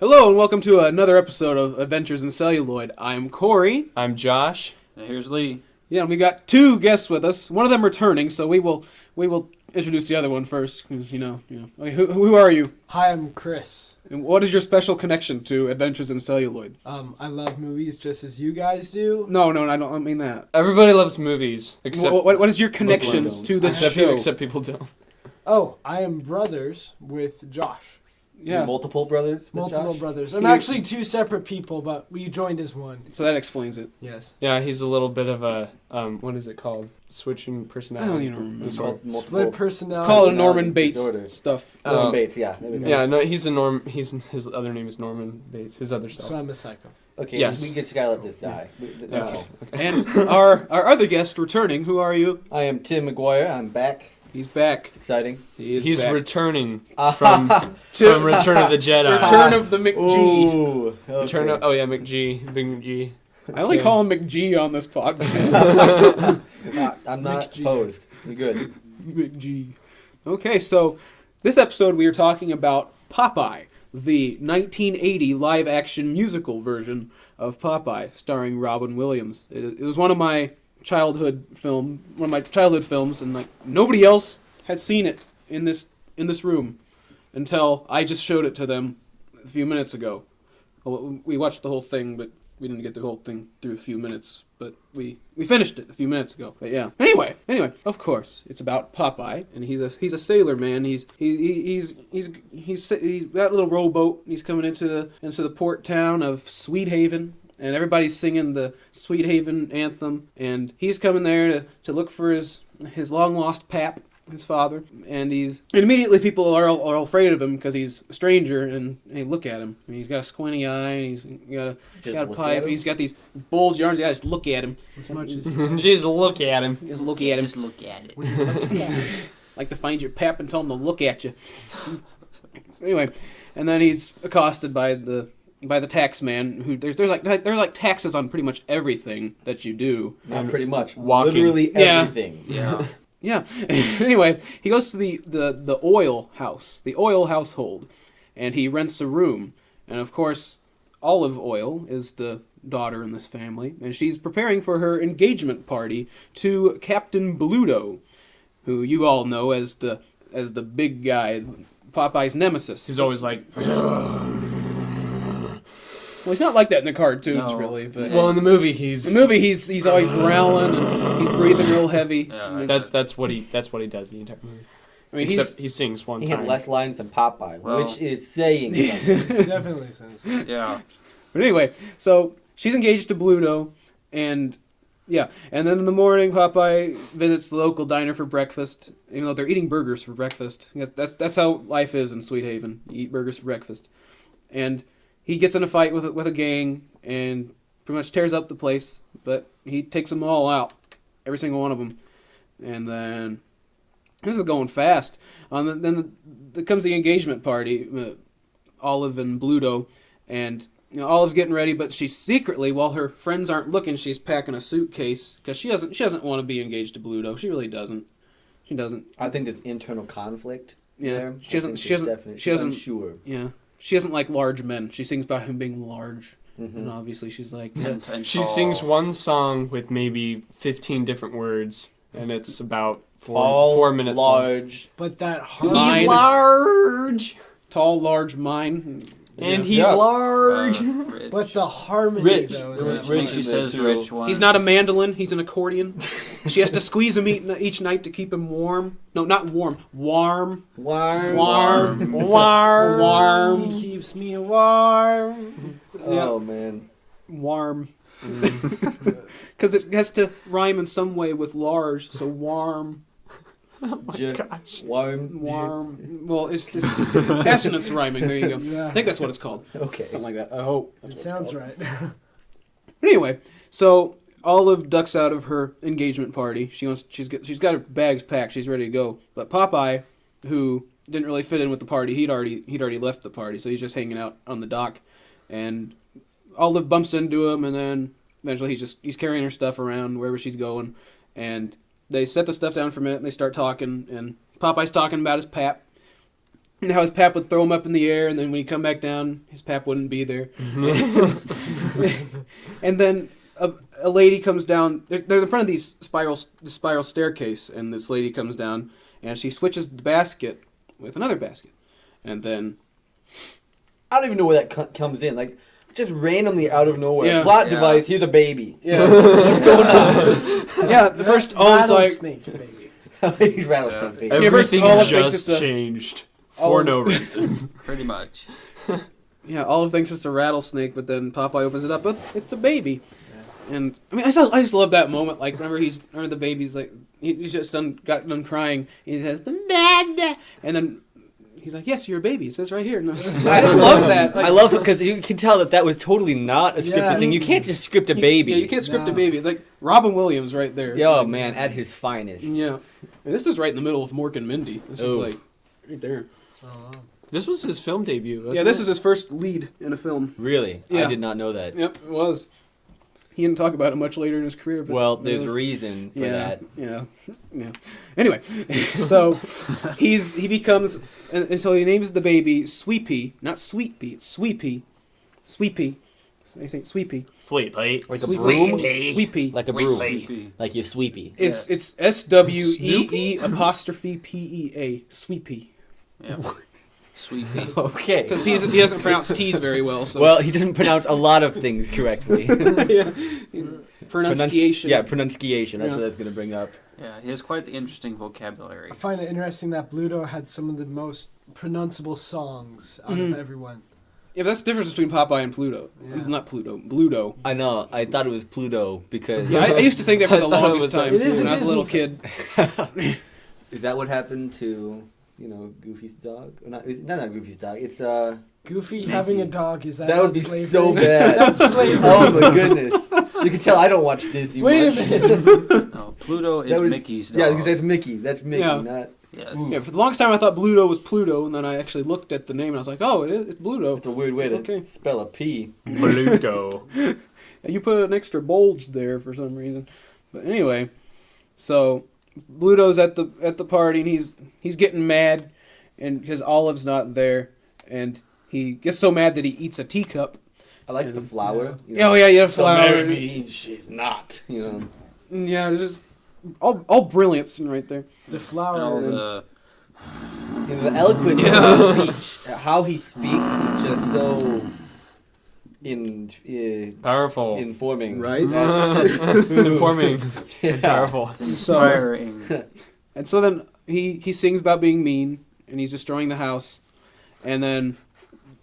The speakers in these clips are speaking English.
Hello and welcome to another episode of Adventures in Celluloid. I'm Corey. I'm Josh. And here's Lee. Yeah, and we got two guests with us. One of them returning, so we will introduce the other one first. 'Cause, you know. Okay, who are you? Hi, I'm Chris. And what is your special connection to Adventures in Celluloid? I love movies just as you guys do. No, I don't mean that. Everybody loves movies, except What is your connection to this show? except people don't. Oh, I am brothers with Josh. Yeah. Multiple brothers? Multiple brothers. I'm actually two separate people, but we joined as one. So that explains it. Yes. Yeah, he's a little bit of a what is it called? Switching personality. I don't even remember. It's called multiple. Split personality. It's called a Norman Bates disorder. stuff. Norman Bates, yeah. There we go. Yeah, no, he's his other name is Norman Bates. His other self. So I'm a psycho. Okay, Yes. you gotta let this die. Yeah. Okay. And our other guest returning, who are you? I am Tim McGuire. I'm back. He's back. It's exciting. He's back. returning To- from Return of the Jedi. Return of the McG. Ooh. Okay. Return of McG, Big McG. I only call him McG on this podcast. I'm not McG. opposed. You're good. McG. Okay, so this episode we are talking about Popeye, the 1980 live-action musical version of Popeye, starring Robin Williams. It was one of my childhood films, and like nobody else had seen it in this room until I just showed it to them a few minutes ago. Well, we watched the whole thing, but we didn't get the whole thing through a few minutes. But we finished it a few minutes ago. But yeah. Anyway, of course, it's about Popeye, and he's a sailor man. He's got a little rowboat. And he's coming into the port town of Sweet Haven. And everybody's singing the Sweet Haven anthem, and he's coming there to look for his long-lost pap, his father. And immediately people are all afraid of him because he's a stranger, and they look at him. And he's got a squinty eye, and he's got a pipe, and he's got these bulged arms. You gotta just look at him. As much as Just look at him. Just look at him. Just look at it. Like to find your pap and tell him to look at you. Anyway, and then he's accosted by the Taxman, who there's like taxes on pretty much everything that you do. Not pretty much. Walking. Literally Yeah. everything. Yeah. Yeah. Anyway, he goes to the oil house, the oil household, and he rents a room. And of course, Olive Oil is the daughter in this family, and she's preparing for her engagement party to Captain Bluto, who you all know as the big guy, Popeye's nemesis. He's always like. Well, he's not like that in the cartoons, No. really. But Well, in the movie, he's he's always growling and he's breathing real heavy. Yeah, And it's- that's what he does the entire movie. I mean, Except he sings one He time. had less lines than Popeye, Well- which is saying something. it's definitely sense. Yeah. But anyway, so she's engaged to Bluto, and yeah, and then in the morning, Popeye visits the local diner for breakfast. Even though they're eating burgers for breakfast, that's how life is in Sweet Haven. You eat burgers for breakfast, and he gets in a fight with a gang and pretty much tears up the place. But he takes them all out, every single one of them, and then this is going fast. Then comes the engagement party, Olive and Bluto, and Olive's getting ready, but she's secretly, while her friends aren't looking, she's packing a suitcase because she doesn't want to be engaged to Bluto. She really doesn't. She doesn't. I think there's internal conflict Yeah, there. she doesn't. Unsure. Yeah, she doesn't like large men. She sings about him being large, Mhm. and obviously she's like, And She tall. sings one song with maybe 15 different words, and it's about Tall, 4 minutes long. large. But that Mine. harmony. large, tall, large, mine, and Yeah. he's Yeah. large. Rich. But the harmony, Rich. though. There in was that When rich line. she says too. rich ones. He's not a mandolin. He's an accordion. She has to squeeze him each night to keep him warm. No, not warm. Warm. Warm. Warm. Warm. Warm. He keeps me warm. Oh, man. Warm. Because it has to rhyme in some way with large. So warm. Gosh. Warm. Warm. Well, it's just assonance rhyming. There you go. Yeah. I think that's what it's called. Okay. Something like that. I hope. That's It what sounds it's called. right. But anyway, so Olive ducks out of her engagement party. She's got her bags packed. She's ready to go. But Popeye, who didn't really fit in with the party, he'd already left the party, so he's just hanging out on the dock. And Olive bumps into him, and then eventually he's carrying her stuff around wherever she's going. And they set the stuff down for a minute, and they start talking. And Popeye's talking about his pap. And how his pap would throw him up in the air, and then when he'd come back down, his pap wouldn't be there. And then a lady comes down. They're in front of the spiral staircase, and this lady comes down, and she switches the basket with another basket. And then... I don't even know where that comes in. Like, just randomly out of nowhere. Yeah. Plot device, here's a baby. Yeah. What's going on? Yeah, the first Olive's like... Rattlesnake, baby. He's rattlesnake baby. Everything Olive thinks it's just a- changed for Olive- no reason. Pretty much. Yeah, Olive thinks it's a rattlesnake, but then Popeye opens it up, but it's a baby. And I mean, I just love that moment. Like whenever the baby's like, he's just got done crying. He says, "Dad," and then he's like, "Yes, you're a baby." It says right here. And I just love that. Like, I love it because you can tell that was totally not a scripted Yeah. thing. You can't just script a baby. Yeah, you can't script a No. baby. It's like Robin Williams right there. Yo, Like, man, at his finest. Yeah, and this is right in the middle of Mork and Mindy. This is Ooh. like right there. This was his film debut. Yeah, this is his first lead in a film. Really? Yeah. I did not know that. Yep, it was. He didn't talk about it much later in his career. But Well, it there's was- a reason for yeah, that. Yeah. Anyway, so he becomes, and so he names the baby Sweet Pea, not Sweet Pea, it's Sweet Pea. Sweet Pea. So I think Sweet Pea. Sweet Pea. Like a Sweet broom? Pea. Sweet Pea. Like a Sweet broom. Pea. Like you're sweepy. It's SWEE''Pea. Sweet Pea. Yeah. Sweet Pea. Okay. Because he doesn't pronounce T's very well. So Well, he doesn't pronounce a lot of things correctly. yeah. Pronunciation. Pronunciation. That's Yeah. what I was going to bring up. Yeah, he has quite the interesting vocabulary. I find it interesting that Bluto had some of the most pronounceable songs out of everyone. Yeah, but that's the difference between Popeye and Pluto. Yeah. Not Pluto. Bluto. I know. I thought it was Pluto because... Yeah, I used to think that for the I thought it longest was time like- It is when a I was a little Disney kid. Is that what happened to, Goofy's dog? Or not Goofy's dog. It's, Goofy having a dog, is that that not would be slavery? so bad. That's slavery. Oh my goodness. You can tell I don't watch Disney Wait much. a minute. No, Pluto is That was- Mickey's dog. Yeah, because that's Mickey. That's Mickey, Yeah. not... Yes. Yeah, for the longest time I thought Bluto was Pluto, and then I actually looked at the name and I was like, oh, it's Bluto. It's a weird way to Okay. spell a P. Bluto. And you put an extra bulge there for some reason. But anyway, so Bluto's at the party and he's getting mad, and because Olive's not there, and he gets so mad that he eats a teacup. I like the flower. Oh yeah, So flower. marry me, she's not. Yeah, it's just all brilliance right there. The And flower. all and- the The eloquence of his speech, how he speaks is just so Powerful. informing. Right? Informing. And powerful. inspiring. And so then he sings about being mean, and he's destroying the house, and then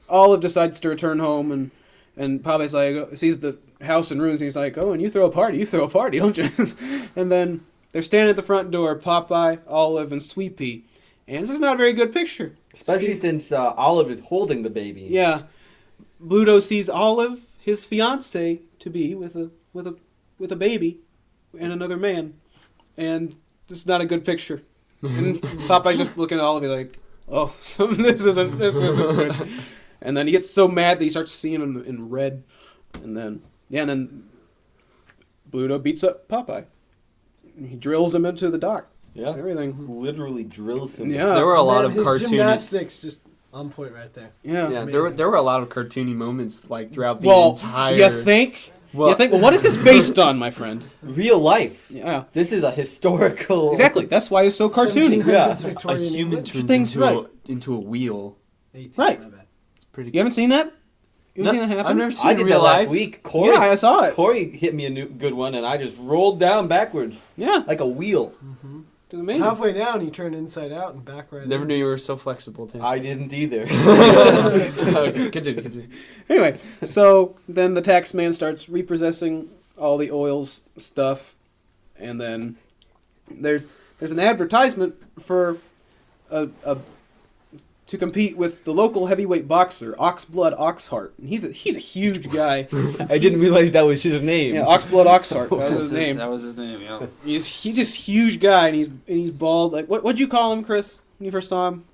Olive decides to return home, and Popeyes like sees the house in ruins, and he's like, oh, and you throw a party, don't you? And then they're standing at the front door, Popeye, Olive, and Sweet Pea, and this is not a very good picture. Especially since Olive is holding the baby. Yeah, Bluto sees Olive, his fiance to be, with a baby, and another man, and this is not a good picture. And Popeye's just looking at Olive like, oh, this isn't good. And then he gets so mad that he starts seeing him in red, and then Bluto beats up Popeye. He drills him into the dock. Yeah. Everything. Literally drills him. Yeah. There were a lot Man, of his cartoony. gymnastics just on point right there. Yeah. Yeah, there were a lot of cartoony moments like throughout the Well, entire. you think? Well, Well, what is this based on, my friend? Real life. Yeah. This is a historical. Exactly. That's why it's so cartoony. 1700s Yeah. a Victorian human English. turns Things into a wheel. 18, Right. my bad. It's pretty. You haven't seen that? You haven't seen that happen? I've never seen I it in did real that last life. week. Corey, Yeah, I saw it. Corey hit me a good one, and I just rolled down backwards Yeah. like a wheel. It's amazing. Halfway down, you turn inside out and back right Never in. knew you were so flexible, Tim. I didn't either. Okay, continue. Anyway, so then the Taxman starts repossessing all the oils stuff, and then there's an advertisement for to compete with the local heavyweight boxer Oxblood Oxheart. And he's a huge guy. I didn't realize that was his name. Yeah, Oxblood Oxheart. That was his name. That was his name, yeah. He's this huge guy, and he's bald. Like what'd you call him, Chris, when you first saw him?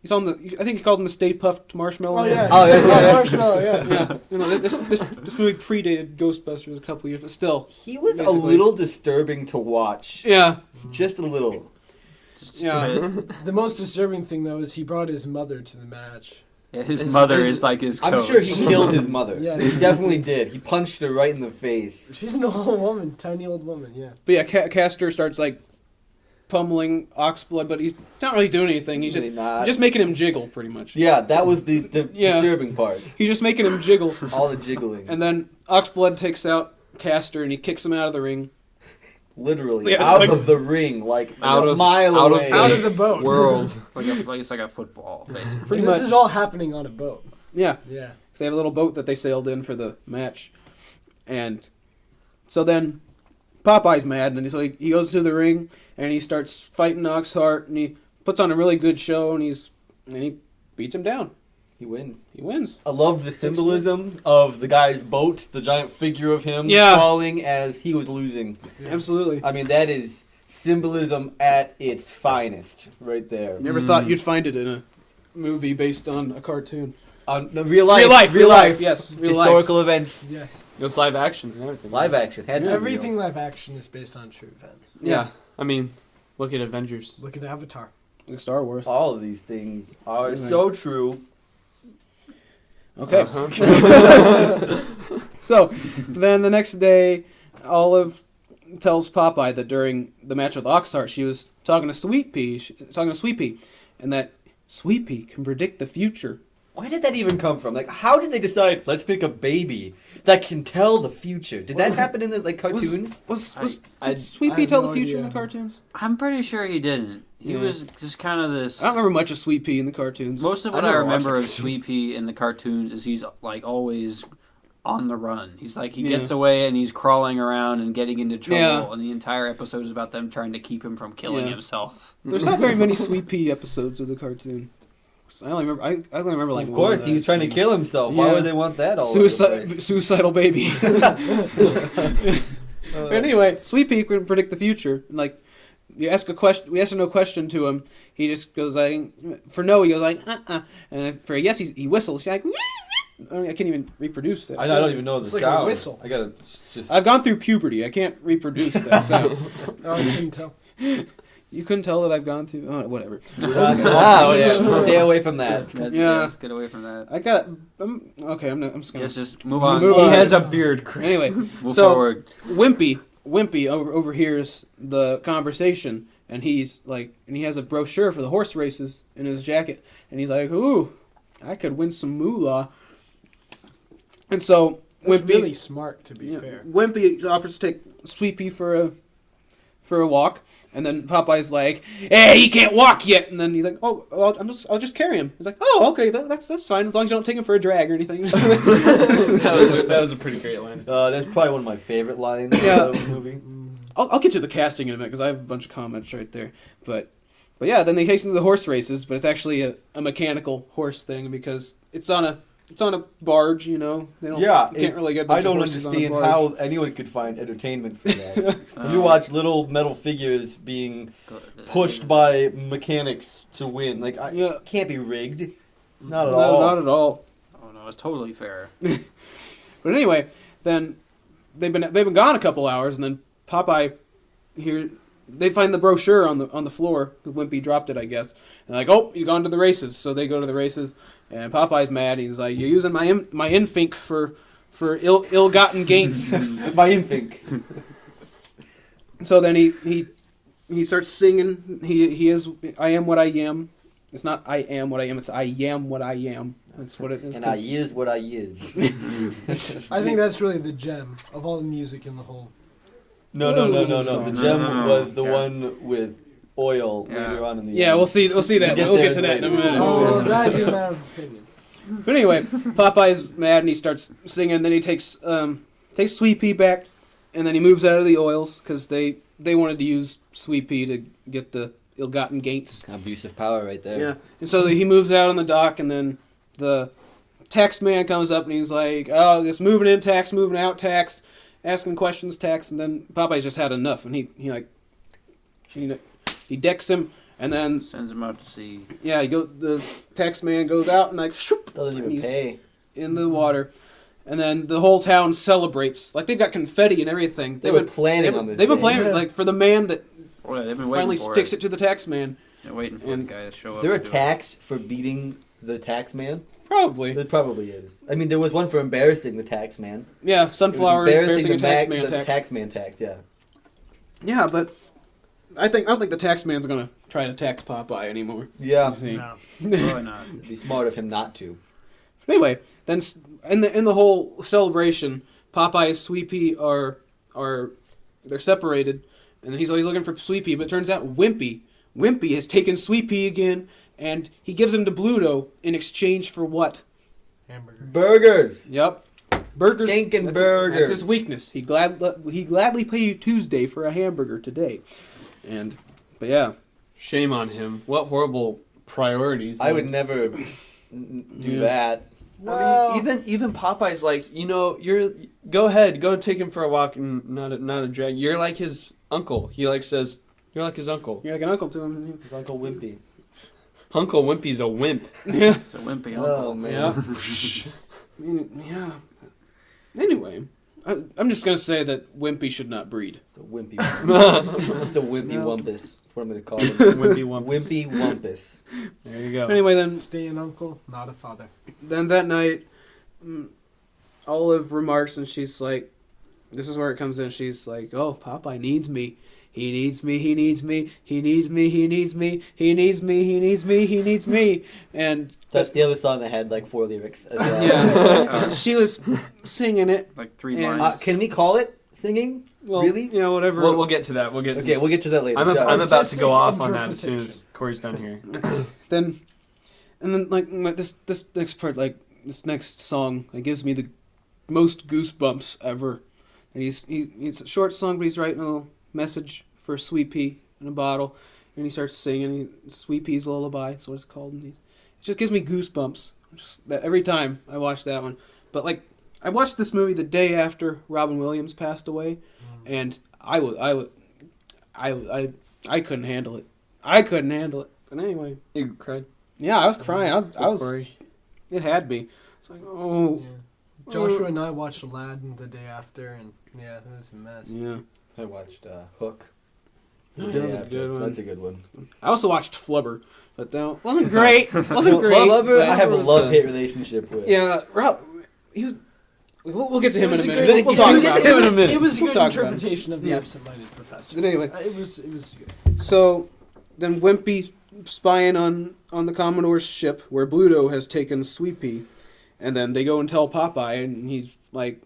He's on the. I think you called him a Stay Puffed Marshmallow. Oh yeah. Oh, yeah. Marshmallow, yeah. Yeah. You know, this movie predated Ghostbusters a couple years, but still. He was Basically. a little disturbing to watch. Yeah. Just a little. Just Yeah. The most disturbing thing, though, is he brought his mother to the match. Yeah, his His- mother his- is like his coach. I'm sure he killed his mother. Yeah. He definitely did. He punched her right in the face. She's an old woman, tiny old woman, yeah. But yeah, Castor starts like pummeling Oxblood, but he's not really doing anything. He's Really not. just making him jiggle, pretty much. Yeah, that was the Yeah. disturbing part. He's just making him jiggle. All the jiggling. And then Oxblood takes out Castor and he kicks him out of the ring. Literally, Yeah, out like- of the ring, like Out a of- mile out of away. Out of the boat. World. It's like a football, basically. Pretty And much. this is all happening on a boat. Yeah. Yeah. 'Cause they have a little boat that they sailed in for the match. And so then Popeye's mad, and so he goes to the ring, and he starts fighting Oxheart, and he puts on a really good show, and he beats him down. He wins. He wins. I love the symbolism of the guy's boat, the giant figure of him Yeah. falling as he was losing. Absolutely. I mean, that is symbolism at its finest, right there. Never thought you'd find it in a movie based on a cartoon. No, real life. Real life. Yes, real life. Historical events. Yes. It was live action and everything. Live action. Had to be Everything real. live action is based on true events. Yeah. I mean, look at Avengers. Look at Avatar. Like Star Wars. All of these things are Right. so true. Okay. Uh-huh. So, then the next day, Olive tells Popeye that during the match with Oxheart, she was talking to Sweet Pea, and that Sweet Pea can predict the future. Where did that even come from? Like, how did they decide, let's pick a baby that can tell the future? Did that happen in the cartoons? Did Sweet I Pea have tell no the future in idea. the cartoons? I'm pretty sure he didn't. He Yeah. was just kind of this. I don't remember much of Sweet Pea in the cartoons. Most of I what I never watched remember the of Sweet Pea in the cartoons is he's like always on the run. He's like he Yeah. gets away and he's crawling around and getting into trouble, Yeah. and the entire episode is about them trying to keep him from killing Yeah. himself. There's not very many Sweet Pea episodes of the cartoon. I only remember. I only remember like. Of one course, that he was I've trying to seen. kill himself. Why Yeah. would they want that all over the place? Suicidal baby. But anyway, Sweet Pea can predict the future. And, like, you ask a question, we ask a no question to him. He just goes like, for no, he goes like, and for a yes, he whistles. He's like, I can't even reproduce that. I sound. don't even know the It's like a sound. whistle. I gotta just. I've gone through puberty. I can't reproduce that sound. Oh, I couldn't tell. You couldn't tell that I've gone through. Oh, whatever. Oh yeah, stay away from that. Yeah. Let's get away from that. I got. Okay, I'm just gonna Let's just move on. Move He on. has a beard, Chris. Anyway. Move So- forward. Wimpy overhears the conversation, and he's like, and he has a brochure for the horse races in his jacket, and he's like, "Ooh, I could win some moolah." And so That's Wimpy, really smart, to be yeah, fair. Wimpy offers to take Sweet Pea for a walk, and then Popeye's like, "Hey, he can't walk yet." And then he's like, "Oh, well, I'll just carry him." He's like, "Oh, okay, that's fine as long as you don't take him for a drag or anything." that was a pretty great line. That's probably one of my favorite lines Yeah. of the movie. I'll get to the casting in a minute because I have a bunch of comments right there. But yeah, then they take him to the horse races, but it's actually a mechanical horse thing because it's on a barge, you know. They don't, Yeah, you can't really get. A bunch I don't of horses understand on a barge. how anyone could find entertainment for that. You watch little metal figures being pushed by mechanics to win. Like, Yeah. can't be rigged. Not at No, all. not at all. Oh no, it's totally fair. But anyway, then they've been gone a couple hours, and then Popeye here. They find the brochure on the floor. Wimpy dropped it, I guess. And like, oh, he's gone to the races. So they go to the races, and Popeye's mad. He's like, "You're using my infink for ill-gotten gains." My infink. So then he starts singing. He is I am what I am. It's not I am what I am. It's I am what I am. That's what it is. And I is what I is. I think that's really the gem of all the music in the whole. No. The gem was the one with oil Yeah. later on in the Yeah, end. we'll see that. Get We'll there get to that in a later. minute. Oh, that'd be a matter of opinion. But anyway, Popeye's mad and he starts singing. Then he takes Sweet Pea back, and then he moves out of the oils because they wanted to use Sweet Pea to get the ill-gotten gains. Abuse of power right there. Yeah, and so he moves out on the dock, and then the Taxman comes up and he's like, "Oh, this moving in tax, moving out tax, asking questions tax," and then Popeye's just had enough, and he decks him, and then Sends him out to sea. yeah, the Taxman goes out and like shoop, Doesn't and even he's pay. in the water. And then the whole town celebrates. Like, they've got confetti and everything. They were planning on this They've been day. planning, like, for the man that Oh, yeah, they've been waiting finally for sticks it to the Taxman. They're waiting for and- the guy to show Is up. there a and do it. tax for beating the Taxman? Probably. There probably is. I mean, there was one for embarrassing the Taxman. Yeah, It was sunflower embarrassing a the Taxman the tax. Taxman tax, yeah. Yeah, but I don't think the Taxman's gonna try to tax Popeye anymore. Yeah. You see. No. Probably not. It'd be smart of him not to. Anyway, then in the whole celebration, Popeye and Sweet Pea are they're separated, and he's always looking for Sweet Pea. But it turns out Wimpy has taken Sweet Pea again, and he gives him to Bluto in exchange for what? Hamburger. Burgers! Yep, burgers. Stinking That's burgers. That's his weakness. He gladly pay you Tuesday for a hamburger today, but yeah. Shame on him. What horrible priorities. I would never do Yeah. that. I mean, even Popeye's like, go ahead, go take him for a walk and not a drag. You're like his uncle. He like says, you're like his uncle. You're like an uncle to him. His Uncle Wimpy. Uncle Wimpy's a wimp. Yeah. It's a wimpy Oh, uncle. man. Yeah. I mean, yeah. Anyway, I'm just gonna say that Wimpy should not breed. It's a Wimpy Wumpus. It's a Wimpy No. Wumpus. That's what I'm going to call him. Wimpy Wumpus. Wimpy Wumpus. There you go. Anyway, then Stay an uncle, not a father. that night, Olive remarks, and she's like, "This is where it comes in." She's like, "Oh, Popeye needs me. He needs me. He needs me. He needs me. He needs me. He needs me. He needs me. He needs me." And That's the other song that had like 4 lyrics as well. yeah, she was singing it. Like 3 And- lines. Can we call it singing? Well, Really? you know, whatever. We'll get to that. We'll get. Okay, we'll get to that later. I'm Sorry. about to Artistic go off on that as soon as interpretation. Corey's done here. then like this next part, like this next song, it gives me the most goosebumps ever. And it's a short song, but he's writing a little message for Sweet Pea in a bottle, and he starts singing Sweet Pea's Lullaby. That's what it's called. And it just gives me goosebumps. Just that every time I watch that one. But like I watched this movie the day after Robin Williams passed away, and I couldn't handle it. I couldn't handle it. But anyway. You cried. Yeah, I was crying. I was. Corey. It had me. It's like, oh, Yeah. Joshua and I watched Aladdin the day after, and yeah, it was a mess. yeah. I watched Hook. Oh, that was a Yeah, good one. That's a good one. I also watched Flubber, but that wasn't great. wasn't great. Lover, but I have a it was, love-hate relationship with. Yeah, Rob. He was. We'll get to him in a minute. great- We'll talk we'll get about to him in a it. minute. It was a We'll good talk about it. interpretation of the Yeah. absent-minded professor. But anyway, It was good. so then Wimpy spying on the Commodore's ship where Bluto has taken Sweet Pea, and then they go and tell Popeye, and he's like,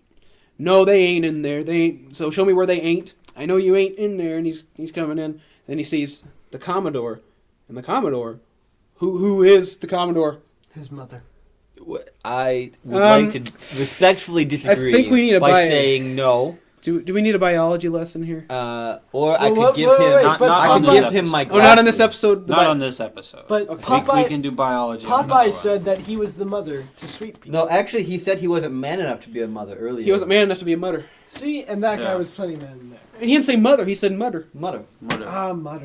"No, they ain't in there. They ain't. So show me where they ain't. I know you ain't in there." And he's coming in. Then he sees the Commodore, and the Commodore, who is the Commodore? His mother. I would like to respectfully disagree think we need to by buy- saying no. Do we need a biology lesson here? Or I Well, could give wait, him. wait, Not- but not I on could this give him my. episode. Oh, not on this glasses. episode. Not on this episode. But Okay. We Popeye, can do biology. on another Popeye one. said that he was the mother to Sweet Pea. No, actually, he said he wasn't man enough to be a mother earlier. He wasn't man enough to be a mother. See, and that guy Yeah. was plenty man in there. And he didn't say mother. He said mother. Mother. Mother. Mother.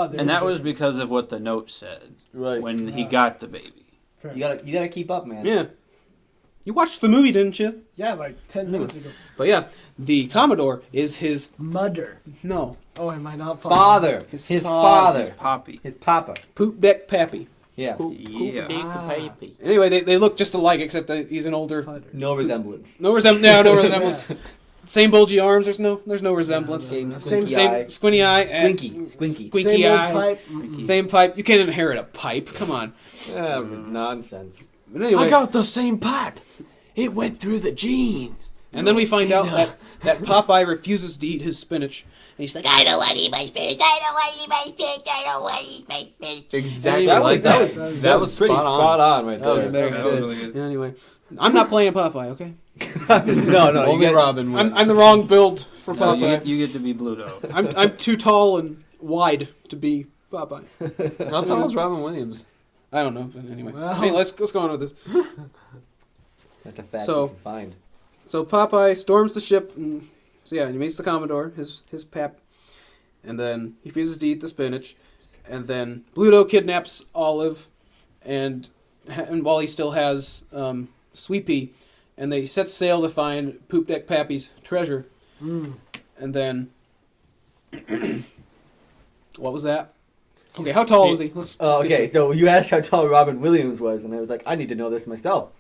There's And that a was difference. because of what the note said Right. when he got the baby. Fair. You gotta keep up, man. Yeah. You watched the movie, didn't you? Yeah, like 10 minutes ago. But yeah, the Commodore is his Mother. no Oh, am I not Father. His His father. father. Poppy. His papa. poop deck pappy. Yeah. Yeah. Anyway, they look just alike except that he's an older. Father. No resemblance. No resemblance. Same bulgy arms. There's no resemblance. Same Same- squinky eye. Same squinty eye. and- Squinky. Squinky Same old eye. pipe. Same pipe. You can't inherit a pipe. Come on. Nonsense. But anyway, the same pipe. It went through the jeans. and then we find out that Popeye refuses to eat his spinach. And he's like, I don't want to eat my spinach. I don't want to eat my spinach. I don't want to eat my spinach. Exactly That like was- that. That was pretty spot on right That there. was- That was good. really good. Yeah, anyway, I'm not playing Popeye. Okay. no, you Only got- Robin wins. I'm the wrong build for No, Popeye. you get to be Bluto. I'm too tall and wide to be Popeye. How tall is Robin Williams? I don't know. But anyway, Well. hey, let's go on with this. That's a fact So- you can find. So Popeye storms the ship, and so yeah, he meets the Commodore, his pap, and then he refuses to eat the spinach, and then Bluto kidnaps Olive, and while he still has Sweet Pea, and they set sail to find Poop Deck Pappy's treasure, Mm. and then What was that? Okay, how tall is he? Let's Oh, get okay. to- So you asked how tall Robin Williams was, and I was like, I need to know this myself.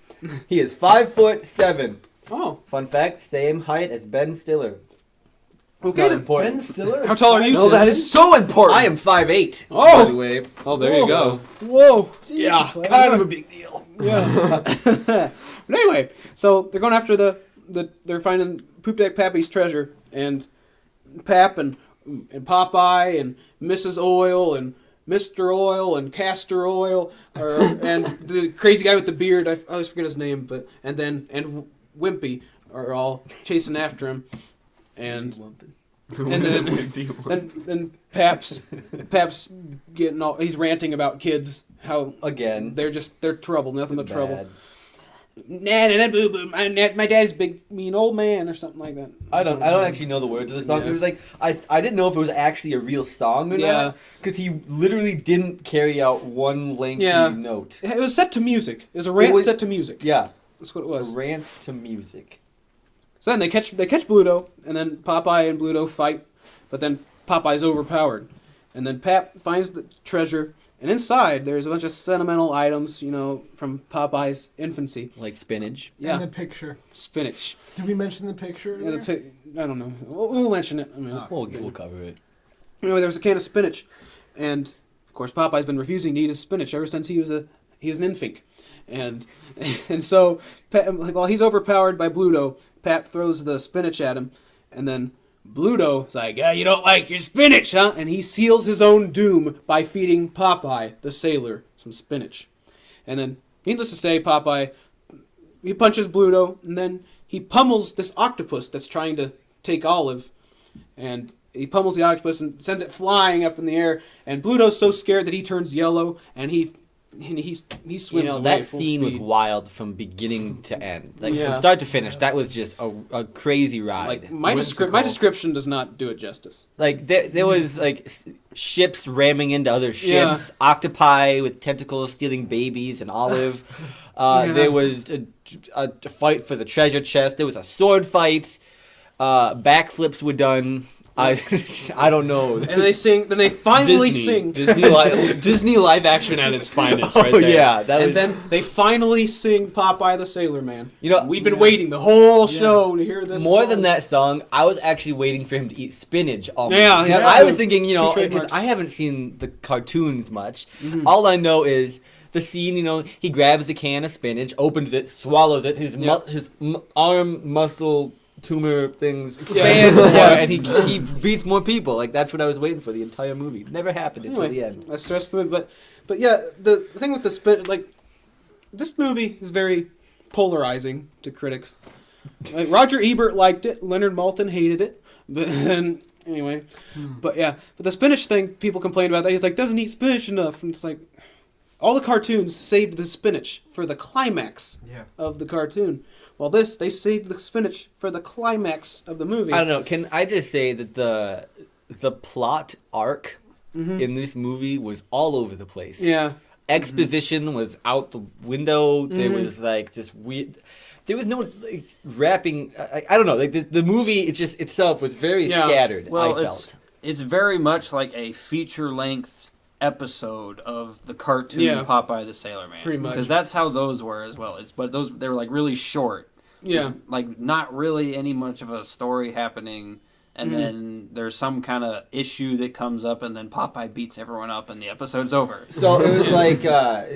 He is 5'7". Oh, Fun fact: same height as Ben Stiller. It's okay not then. important. Ben Stiller. How tall are you? No, Sid? that is so important. I am 5'8". Oh! by the way. Oh, there you go. Whoa. Yeah, kind of a big deal. Yeah. But anyway, so they're going after they're finding Poop Deck Pappy's treasure, and Pap and Popeye and Mrs. Oil and Mr. Oil and Castor Oil and the crazy guy with the beard, I always forget his name, and Wimpy are all chasing after him, and then Pap's getting all, he's ranting about kids, how Again, they're trouble, nothing but trouble. bad. Nah, boo boo. My dad's big mean old man or something like that. I don't actually know the words of the song. Yeah. It was like I didn't know if it was actually a real song or Yeah. not, because he literally didn't carry out one lengthy Yeah. note. It was set to music. It was a rant set to music. Yeah, That's what it a was. rant to music. So then they catch Bluto, and then Popeye and Bluto fight, but then Popeye's overpowered, and then Pap finds the treasure, and inside there's a bunch of sentimental items, from Popeye's infancy. Like spinach. Yeah, And the picture. spinach. Did we mention the picture? Yeah, earlier? I don't know. We'll mention it. I mean, We'll cover it. anyway, there was a can of spinach, and of course Popeye's been refusing to eat his spinach ever since he was an infant, and so while he's overpowered by Bluto, Pap throws the spinach at him, and then Bluto's like, "Yeah, you don't like your spinach, huh?" And he seals his own doom by feeding Popeye the sailor some spinach, and then needless to say, Popeye he punches Bluto, and then he pummels this octopus that's trying to take Olive, and he pummels the octopus and sends it flying up in the air, and Bluto's so scared that he turns yellow, and he swims away That full scene was speed. wild from beginning to end. Like Yeah. from start to finish, that was just a crazy ride. Like my description does not do it justice. Like there was like ships ramming into other ships, Yeah. octopi with tentacles stealing babies and Olive. There was a fight for the treasure chest. There was a sword fight. Backflips were done. I don't know. And then they finally sing. Disney live action at its finest. Right Oh there. yeah, that And was. then they finally sing Popeye the Sailorman. We've been Yeah. waiting the whole show to hear this. More song. than that song, I was actually waiting for him to eat spinach. Almost. Yeah, Because yeah. I was thinking, Two because trademarks. I haven't seen the cartoons much. All I know is the scene. He grabs the can of spinach, opens it, swallows it. His arm muscle tumor things expand more, and he beats more people. Like that's what I was waiting for the entire movie. Never happened until the end. I stressed the movie, but yeah, the thing with the spin, like this movie is very polarizing to critics. Like Roger Ebert liked it, Leonard Maltin hated it, but then anyway, but the spinach thing, people complain about that. He's like, doesn't eat spinach enough, and it's like all the cartoons saved the spinach for the climax of the cartoon. Well, they saved the spinach for the climax of the movie. I don't know. Can I just say that the plot arc in this movie was all over the place. Yeah. Exposition was out the window. There was like this weird. There was no like wrapping. I don't know. Like the movie, itself was very scattered. Well, I felt. it's very much like a feature-length episode of the cartoon Popeye the Sailorman. Pretty much. Because that's how those were as well. They were like really short. Yeah. There's, like not really any much of a story happening, and then there's some kind of issue that comes up, and then Popeye beats everyone up, and the episode's over. So it was like,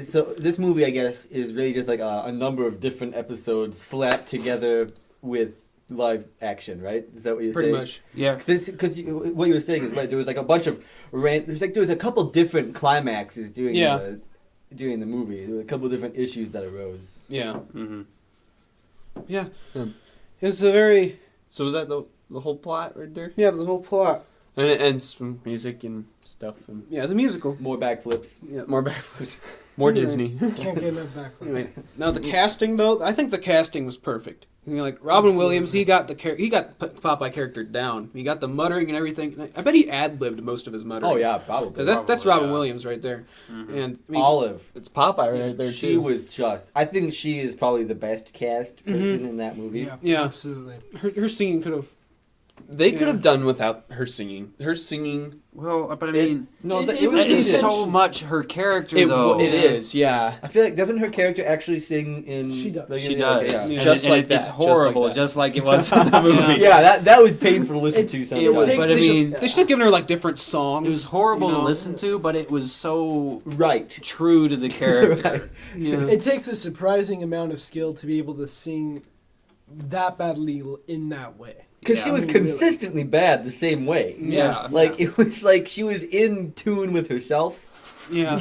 so this movie, I guess, is really just like a number of different episodes slapped together with live action, right? Is that what you're Pretty saying? much. Yeah. Because what you were saying is right. There was like a bunch of there was a couple different climaxes during the movie. There were a couple different issues that arose. Yeah. Mm-hmm. Yeah. Yeah. It's a very... So was that the whole plot right there? Yeah, there's a whole plot. And it ends with music and stuff and Yeah, it's a musical. More backflips. Yeah. more backflips, more Anyway. Disney. Can't get enough back. Anyway, now the casting though, I think the casting was perfect. I mean, like Robin Williams, he got the Popeye character down. He got the muttering and everything. I bet he ad-libbed most of his muttering. Oh yeah, probably. because that's Probably, Robin yeah. Williams right there. Mhm. And I mean, Olive. It's Popeye right there She too. was just. I think she is probably the best cast person in that movie. Yeah, Yeah. absolutely. her scene could have They could have done without her singing. Her singing. Well, but I mean, it was that is needed. so much her character, though. It is, yeah. I feel like doesn't her character actually sing in? She does. She does. Okay, yeah. And Just and like that, It's horrible, just just like it was in the movie. Yeah, that was painful to listen to sometimes. was. takes But I us- mean, They should have given her like different songs. it was horrible you know? to listen to, but it was so right. true to the character. Yeah. It takes a surprising amount of skill to be able to sing that badly in that way. Because Yeah. she was I mean, really. consistently bad the same way. Yeah. Like it was like she was in tune with herself. Yeah.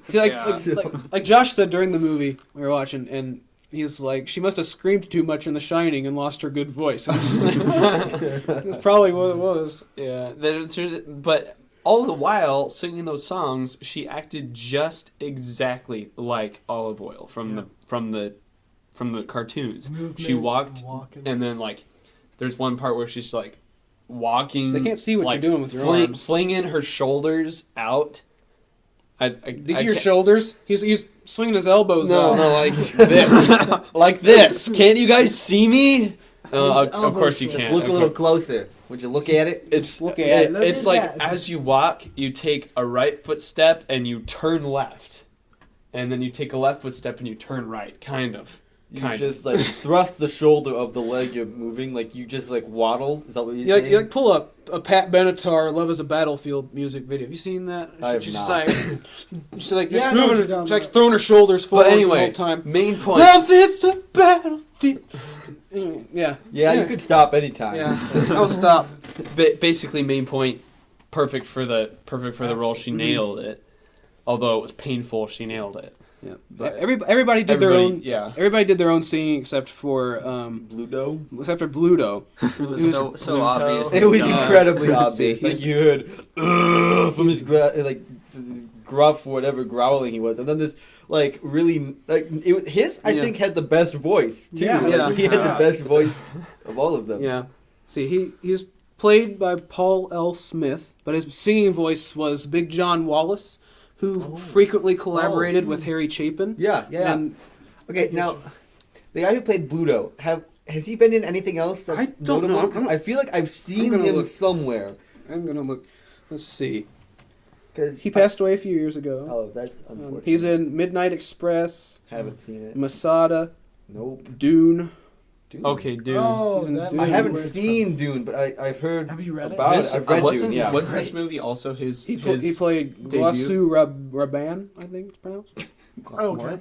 See, like, Yeah. like Josh said during the movie we were watching, and he's like, she must have screamed too much in The Shining and lost her good voice. I was like, that's probably what it was. Yeah, but all the while singing those songs, she acted just exactly like Olive Oil from the cartoons. Movement, She walked, walking. and then like, there's one part where she's like walking. They can't see what like, you're doing with your arms. flinging her shoulders out. These are your shoulders? He's swinging his elbows No, out. no, like this, like this. Can't you guys see me? Of elbows course you flip. can't. Look a Of little course. closer. Would you look at it? It's Look at it. Look It's at like that. as you walk, you take a right footstep and you turn left, and then you take a left footstep and you turn right. Kind of. You just like thrust the shoulder of the leg you're moving, like you just like waddle. Is that what you're You like, saying? you like pull up a Pat Benatar "Love Is a Battlefield" music video. Have you seen that? I have She's not. Just like Yeah, just I know what moving, you're talking she's like about. throwing her shoulders forward But anyway, the whole time. main point. Love is a battlefield. Yeah. Yeah, you could stop anytime. Yeah. I'll stop. Basically, main point. Perfect for the role. She nailed it. Although it was painful, she nailed it. Yeah. But Everybody did their own. Yeah. Everybody did their own singing except for Bluto. Bluto. It was so obvious. It was Yeah. incredibly See, obvious. Like he's- you heard from his gruff or whatever growling he was, and then this like really like it was his. I Yeah. think had the best voice too. Yeah. Like, Yeah. he had the best voice of all of them. Yeah. See, he was played by Paul L. Smith, but his singing voice was Big John Wallace, who frequently collaborated with Harry Chapin. Yeah, yeah. And Okay, now the guy who played Bluto, has he been in anything else that's I don't know. notable? I feel like I've seen gonna him look. somewhere. I'm gonna look. Let's see. Cause He passed away a few years ago. Oh, that's unfortunate. He's in Midnight Express, Haven't seen it. Masada, Nope. Dune. Dude. Okay, dude. Oh, He's in that Dune. I might be haven't where it's seen Dune, but I've heard Have you read it? about This, it. I've read wasn't Dune. Yeah. wasn't this movie also his? He his played debut? Glasu Raban, I think it's pronounced. from. Oh, okay.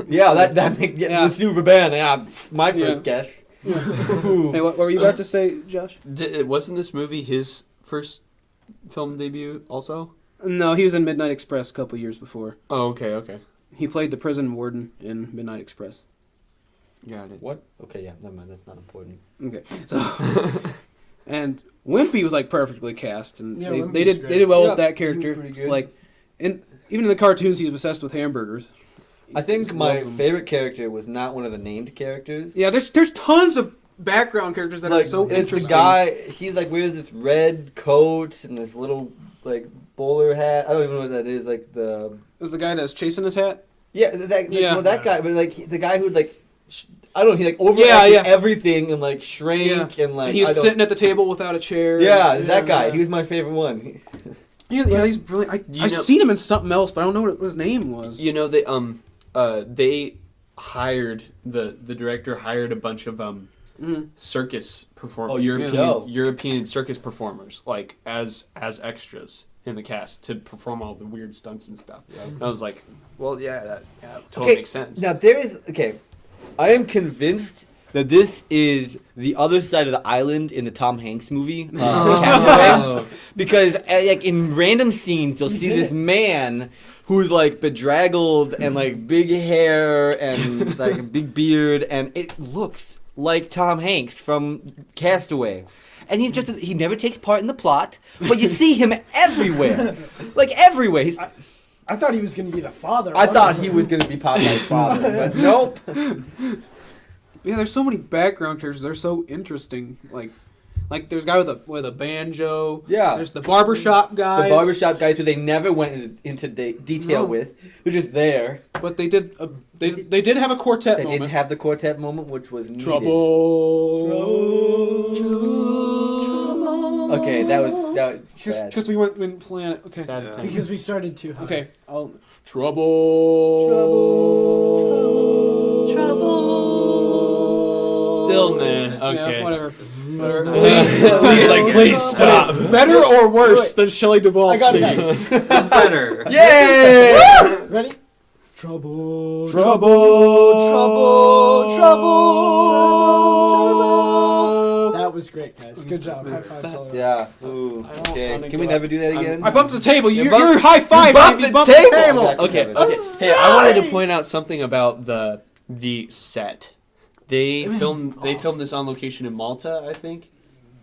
Yeah, that makes Yeah. the super band. Yeah, my first Yeah. guess. Hey, what were you about to say, Josh? Wasn't this movie his first film debut also? No, he was in Midnight Express a couple years before. Oh, okay. He played the prison warden in Midnight Express. Got it. What? Okay, yeah, never mind. That's not important. Okay, so and Wimpy was like perfectly cast, and Yeah, they Wimpy's did great. they did well Yeah, with that he was character. pretty It's good. like, even in the cartoons, he's obsessed with hamburgers. I He think just my loves them. favorite character was not one of the named characters. Yeah, there's tons of background characters that like are so it's interesting. the guy. He like wears this red coat and this little like bowler hat. I don't even know what that is. Like the It was the guy that was chasing his hat. yeah. Well, that Yeah. guy, but like the guy who like. I don't know. He like overacted Yeah. everything and like shrank and like and he I was don't- sitting at the table without a chair. Yeah, that guy. Yeah. He was my favorite one. Yeah, he's brilliant. You I've know- seen him in something else, but I don't know what his name was. You know they hired the director hired a bunch of Mhm. circus performers, Oh, you can European tell. European circus performers, like as extras in the cast to perform all the weird stunts and stuff. And I was like, well, that totally makes sense. Now there is I am convinced that this is the other side of the island in the Tom Hanks movie, Castaway. Because like in random scenes, you'll see this man who's like bedraggled and like big hair and like a big beard, and it looks like Tom Hanks from Castaway. And he never takes part in the plot, but you see him everywhere, like everywhere. I thought he was going to be the father. I thought he was gonna be Popeye's father, but nope. Yeah, there's so many background characters. They're so interesting. Like there's a guy with a banjo. Yeah. There's the barbershop guys. The barbershop guys who they never went into detail No. with, who are just there. But they did. They did have a quartet They moment. didn't have the quartet moment, which was needed. Trouble. Okay, that was bad. Because we went plan it. Okay. Sad Yeah. time. Because we started too high. Okay. Trouble. Still, man. Okay. Yeah, whatever. He's like, please stop. Better or worse than Shelley Duvall got singing? It's better. Yay! Ready? Trouble. That was great, guys. Good job. High fives all around. Yeah. Ooh. I don't Okay. wanna Can we go never out. do that again? I bumped the table. You You're bumped- high five. bumped baby. the Bumped table. the table. Gotcha, Okay. Kevin. Okay. Hey, I wanted to point out something about the set. They filmed this on location in Malta, I think.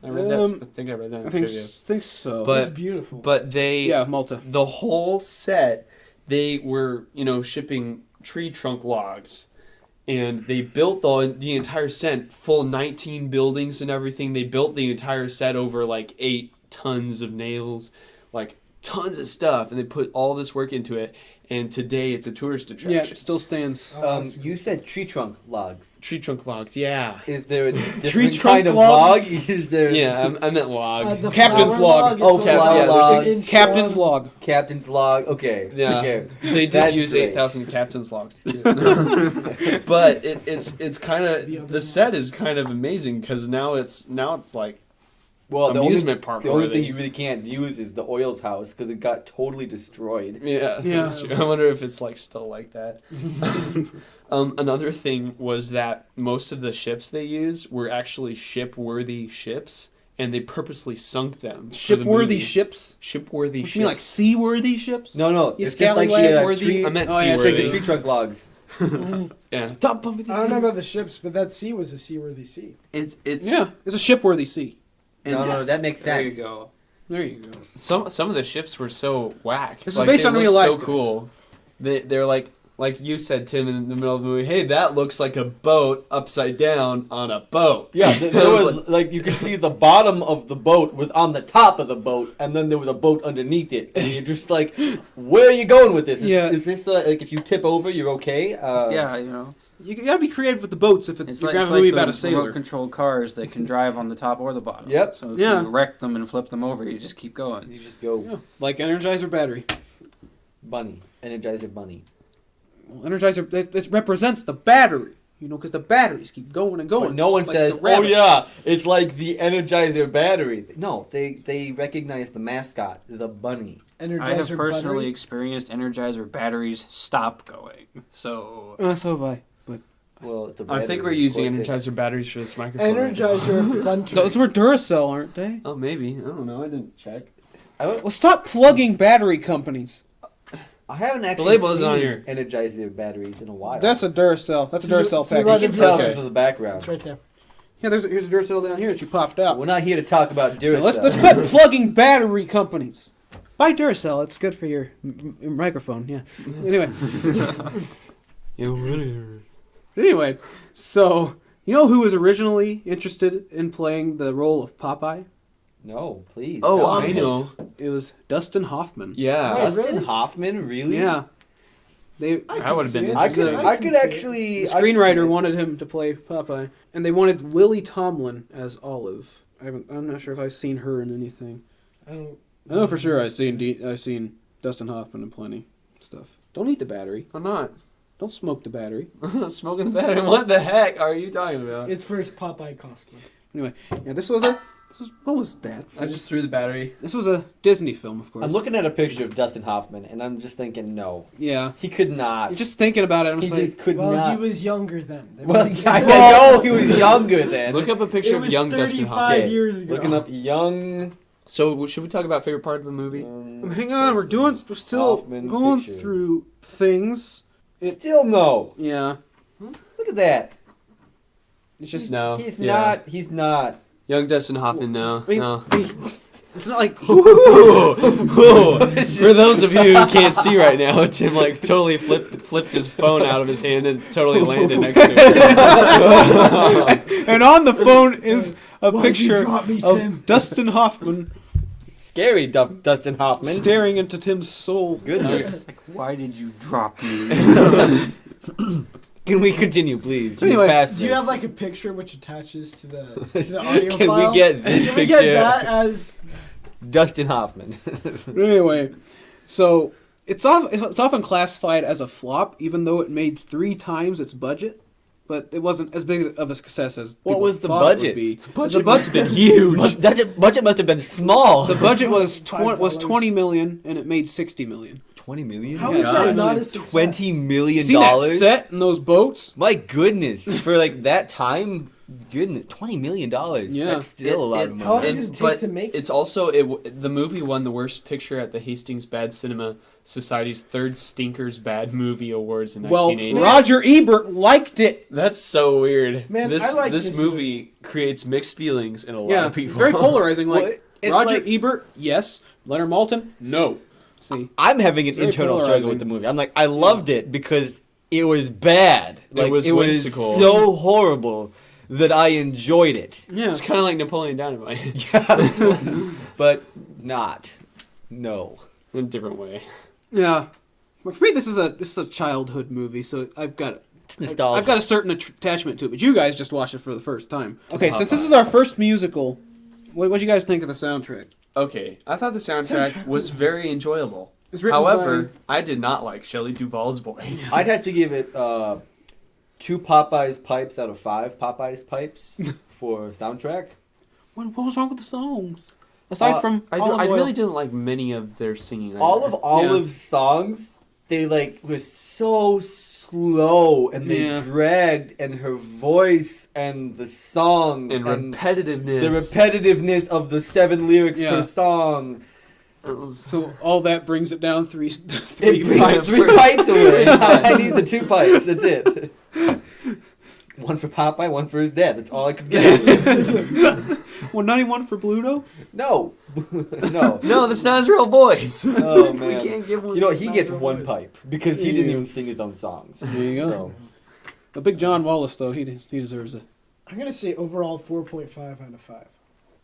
I read that. I think I read that in I think trivia. so. But- It's beautiful. But they yeah, Malta. the whole set, they were, shipping tree trunk logs. And they built the entire set, full 19 buildings and everything. They built the entire set over like 8 tons of nails, like tons of stuff. And they put all this work into it. And today it's a tourist attraction. Yeah, it still stands. You said tree trunk logs. Tree trunk logs, yeah. Is there a different trunk kind of log? logs? Is there Yeah, I meant log. The Captain's flower log. it's Oh, like flower yeah, there's log. a inch Captain's long. log. captain's log? Okay. Yeah, Okay. they did That's use great. 8,000 captain's logs. But it's kind of the set is kind of amazing because now it's like Well, amusement park. The only worthy. thing you really can't use is the oil's house because it got totally destroyed. Yeah, Yeah. that's true. I wonder if it's like still like that. Another thing was that most of the ships they used were actually ship-worthy ships, and they purposely sunk them. for the Ship-worthy movie. ships? Ship-worthy What ships. you mean, like sea-worthy ships? No, You it's just like scallywag the worthy? tree. I meant Oh, yeah, It's like seaworthy. the tree trunk logs. Yeah. I don't know about the ships, but that sea was a seaworthy sea. It's Yeah, it's a ship-worthy sea. and No, that makes There sense. you go. There you go. some of the ships were so whack. This is based they on looked real life, So guys. cool. They're like you said, Tim, in the middle of the movie. Hey, that looks like a boat upside down on a boat. Yeah, there was like you could see the bottom of the boat was on the top of the boat, and then there was a boat underneath it, and you're just like, where are you going with this? Yeah. Is this like if you tip over, you're okay? Yeah, You gotta be creative with the boats if It's you're like, gonna it's have a movie like about a those sailor. remote-controlled cars that can drive on the top or the bottom. Yep. So if Yeah. you wreck them and flip them over, you just keep going. You just go Yeah, like Energizer battery. bunny, Energizer bunny. Well, Energizer, it represents the battery. Because the batteries keep going and going. But no one just like says, the rabbit. "Oh yeah, it's like the Energizer battery." No, they recognize the mascot, the bunny. Energizer I have personally battery. experienced Energizer batteries stop going. So So have I. But Well, it's a I battery, think we're of using course they- Energizer batteries for this microphone. right now. Energizer bunter. those were Duracell, aren't they? Oh, maybe. I don't know. I didn't check. Well, stop plugging battery companies. I haven't actually label is seen on here. Energizer batteries in a while. That's a Duracell. That's a To the- Duracell to the package. right You can of tell Okay. because of the background. It's right there. Yeah, here's a Duracell down here that you popped out. We're not here to talk about Now, Duracell. let's quit plugging battery companies. Buy Duracell. It's good for your microphone. Yeah. Anyway. Anyway, so you know who was originally interested in playing the role of Popeye? No, please. Oh, tell I me. know. It was Dustin Hoffman. Yeah. Right. Dustin really? Hoffman, really? Yeah. They I would have been I interested. could, I I could can see it. actually. the I could see screenwriter it. wanted him to play Popeye, and they wanted Lily Tomlin as Olive. I'm not sure if I've seen her in anything. I don't. I know for sure I've seen Dustin Hoffman in plenty of stuff. Don't eat the battery. I'm not. Don't smoke the battery. I'm not smoking the battery. What the heck are you talking about? It's for his Popeye cosplay. Anyway, yeah, what was that? I just threw the battery. This was a Disney film, of course. I'm looking at a picture of Dustin Hoffman, and I'm just thinking, no, Yeah. he could not. You're just thinking about it. I'm He just like, just could Well, not. he was younger then. It well, was- I know he was younger then. Look up a picture it of was young 35 Dustin Hoffman. years ago. Looking up young. So should we talk about favorite part of the movie? hang on, we're still Hoffman going pictures. through things. Still no. Yeah. Look at that. It's just No. He's Yeah. not. He's not. Young Dustin Hoffman, no. No. It's not like For those of you who can't see right now, Tim like totally flipped his phone out of his hand and totally landed next to him. and on the phone is a Why'd you picture drop me, of Tim? Dustin Hoffman Scary, Dustin Hoffman. staring into Tim's soul. Goodness. Like, why did you drop me? Can we continue, please? Anyway, Do you have like a picture which attaches to the audio Can file? we get this Can we picture? get that as Dustin Hoffman. Anyway, so it's often classified as a flop, even though it made 3 times its budget. But it wasn't as big of a success as What people was the thought it would budget? be. Budget must have been huge. Budget must have been small. The budget was $5. 20 million, and it made 60 million. 20 million? how Yeah, is that gosh. not a success? $20 million? See that set and those boats? My goodness. For like that time, goodness, $20 million. Yeah. That's still a lot of How money. long does it take to make? It's also the movie won the worst picture at the Hastings Bad Cinema Society's 3rd Stinkers Bad Movie Awards in Well, 1980. Roger Ebert liked it. That's so weird. Man, this I like this this movie creates mixed feelings in a lot Yeah, of people. it's very polarizing. Like Well, it's Roger like- Ebert, yes. Leonard Maltin, no. See, I'm having an It's very internal struggle polarizing. with the movie. I'm like, I loved it because it was bad. Like, was whimsical. so horrible that I enjoyed it. yeah. It's kind of like Napoleon Dynamite Yeah. But not. No. in a different way. Yeah. But for me, this is a childhood movie, so I've got It's nostalgia. I've got a certain attachment to it. But you guys just watched it for the first time. Okay, since this is our first musical, what do you guys think of the soundtrack? Okay, I thought the soundtrack was very enjoyable. It's written However, I did not like Shelley Duvall's voice. I'd have to give it 2 Popeyes pipes out of 5 Popeyes pipes for soundtrack. What was wrong with the songs? Aside from I Olive Oil. really didn't like many of their singing. All of either. Olive's songs, they like were so slow and they Yeah. dragged, and her voice and the song and the repetitiveness. repetitiveness of the 7 lyrics Yeah. per song. It was- So all that brings it down three It brings pipes. 3 pipes away. I need the 2 pipes. That's it. One for Popeye, one for his dad. That's all I could get. Well, not even one for Bluto? No. No. no, that's not his real voice. Oh, we man. can't give one. You know, that's he not gets his 1 voice. pipe because he didn't even sing his own songs. There you go. So, But Big John Wallace, though, he deserves it. I'm gonna say overall 4.5 out of 5.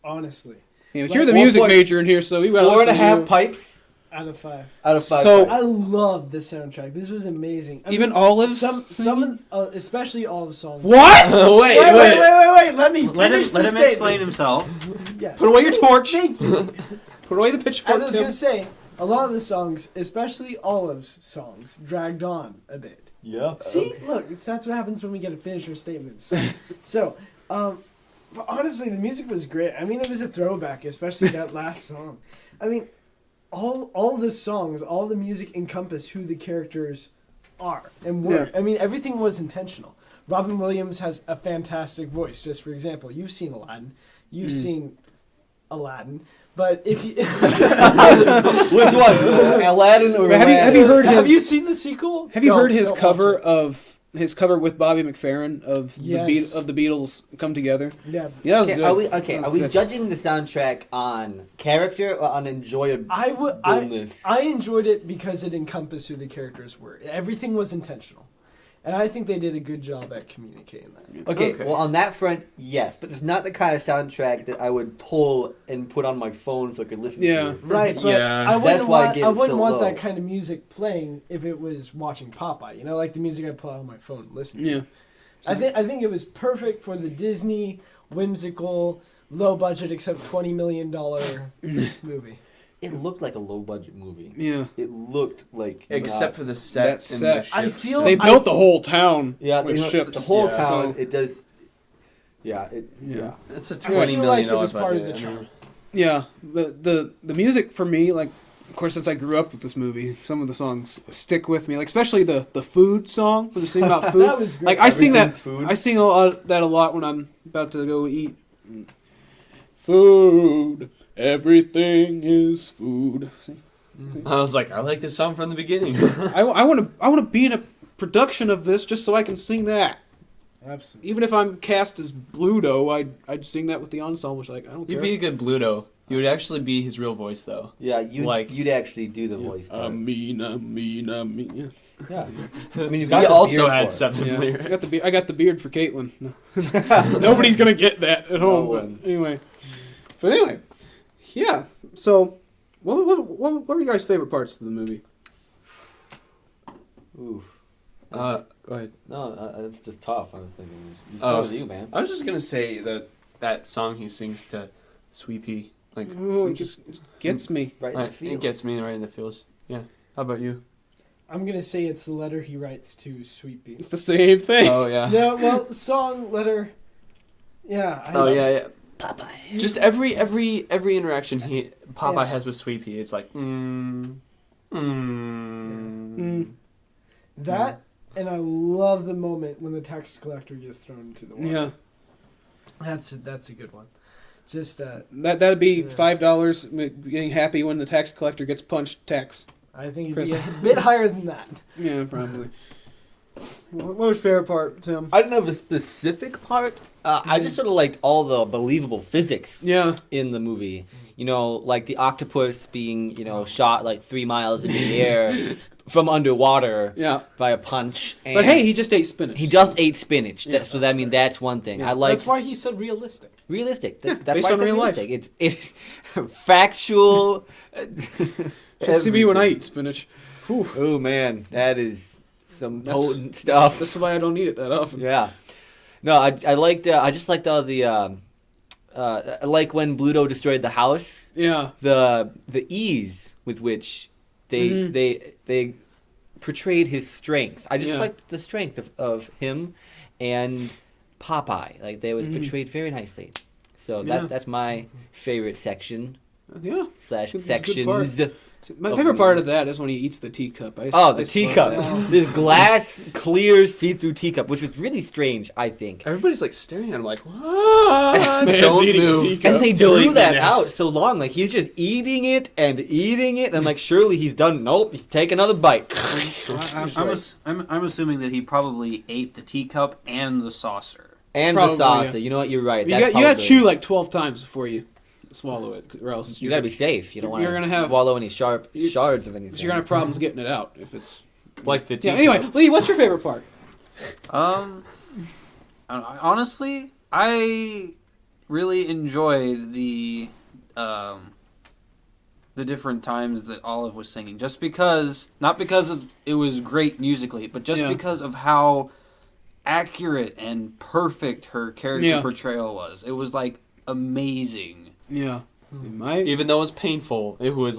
Honestly, Yeah, but Like you're the 4 music point- major in here, so we got 4.5 pipes out of 5. out of 5 So- pipes. I love this soundtrack. This was amazing. I Even mean, Olive's? some especially Olive's songs. What? wait. Wait. Let me Let him finish the explain statement. himself. Yes. Put away your torch. Thank you. Put away the As pitchfork, I was Tim. gonna say, a lot of the songs, especially Olive's songs, dragged on a bit. Yeah. See, look, that's what happens when we get to finish our statements. So, but honestly, the music was great. I mean, it was a throwback, especially that last song. I mean, all the songs, all the music encompass who the characters are and were. Yeah. I mean, everything was intentional. Robin Williams has a fantastic voice. Just for example, you've seen Aladdin, you've seen Aladdin, but if you Which one? Aladdin or Have you heard have his? you seen the sequel? Have you Don't- heard his don't watch cover it. of his cover with Bobby McFerrin of Yes. the Beatles come together? Yeah. Yeah, that was Okay, good. are we That was Are we good. judging the soundtrack on character or on enjoyability? I enjoyed it because it encompassed who the characters were. Everything was intentional. And I think they did a good job at communicating that. Okay, Okay. well, on that front, yes, but it's not the kind of soundtrack that I would pull and put on my phone so I could listen Yeah. to. Right, but Yeah. I wouldn't That's why I want, gave I it wouldn't so want low. that kind of music playing if it was watching Popeye. You know, like the music I play on my phone and listen to. Yeah. I think it was perfect for the Disney whimsical, low budget except $20 million movie. It looked like a low-budget movie. Yeah. It looked like Except not- for the set That and set. the ships. I feel- They built the whole town yeah, with you know, ships. the whole Yeah. town. So- It does. Yeah, it. Yeah. Yeah. It's a I $20 feel million like it was budget. part of the I mean, charm. Yeah, but the music for me, like, of course, since I grew up with this movie, some of the songs stick with me. Like, especially the food song, when they sing about food. That was great. Like, I sing that. Everything's food. I sing that a lot when I'm about to go eat. Food, everything is food. See? I was like, I like this song from the beginning. I want to be in a production of this just so I can sing that. Absolutely. Even if I'm cast as Bluto, I'd sing that with the ensemble. Which, like, I don't You'd care. be a good Bluto. You would actually be his real voice, though. Yeah, Like- you'd actually do the voice. part. mean. Yeah. Yeah. I mean, you've got He the also beard had for it. 7 Yeah, lyrics. I got the beard for Caitlin. No. Nobody's gonna get that at home. one. But anyway, yeah. So, what were your guys' favorite parts of the movie? Ooh. Go ahead. No, it's just tough. I was thinking. You Oh. start with you, man. I was just gonna say that song he sings to Sweet Pea, like Ooh, it just gets me. Right in the it feels. gets me right in the feels. Yeah. How about you? I'm gonna say it's the letter he writes to Sweet Pea. It's the same thing. Oh yeah. No, well, song, letter. Yeah. Oh yeah. Popeye. Just every interaction Popeye Yeah. has with Sweet Pea, it's like That, and I love the moment when the tax collector gets thrown into the water. Yeah. That's a good one. Just That'd be Yeah. $5 getting happy when the tax collector gets punched tax. I think it'd Chris. be a bit higher than that. Yeah, probably. What was your favorite part, Tim? I don't know the specific part. I just sort of liked all the believable physics Yeah. in the movie. You know, like the octopus being, shot like 3 miles in the air from underwater Yeah. by a punch. And But hey, he just ate spinach. he just ate spinach. Yeah. So that means that's one thing. Yeah. I like That's why he said realistic. realistic. That's based why I on said real life. realistic. It's factual. Just see me when I eat spinach. Whew. Oh man, that is some That's- potent stuff. That's why I don't eat it that often. Yeah. No, I liked. I just liked all the. Like when Bluto destroyed the house, Yeah. the ease with which they Mhm. they portrayed his strength. I just Yeah. liked the strength of him and Popeye. Like they was Mhm. portrayed very nicely. So Yeah. that's my favorite section Yeah. slash Good- it's a good part. sections. My Oh, favorite man. part of that is when he eats the teacup. Oh, I the just love teacup. that. This glass, clear, see-through teacup, which was really strange, I think. everybody's like staring at him like, what? Man's Don't eating a move. teacup. And they He'll drew eat that the out next. so long. Like, he's just eating it. And I'm like, surely he's done. Nope, he's take another bite. I'm assuming that he probably ate the teacup and the saucer. And Probably, the saucer. yeah. You know what? You're right. You That's gotta probably- chew like 12 times before you swallow it, or else You gotta be safe. You don't want you're gonna to have- swallow any sharp shards of anything. You're gonna have problems getting it out if it's. Like the Yeah. teacup. Anyway, Lee, what's your favorite part? Honestly, I really enjoyed the different times that Olive was singing. Just because, not because of it was great musically, but just Yeah. because of how accurate and perfect her character Yeah. portrayal was. It was like amazing. Yeah. See, my Even though it was painful, it was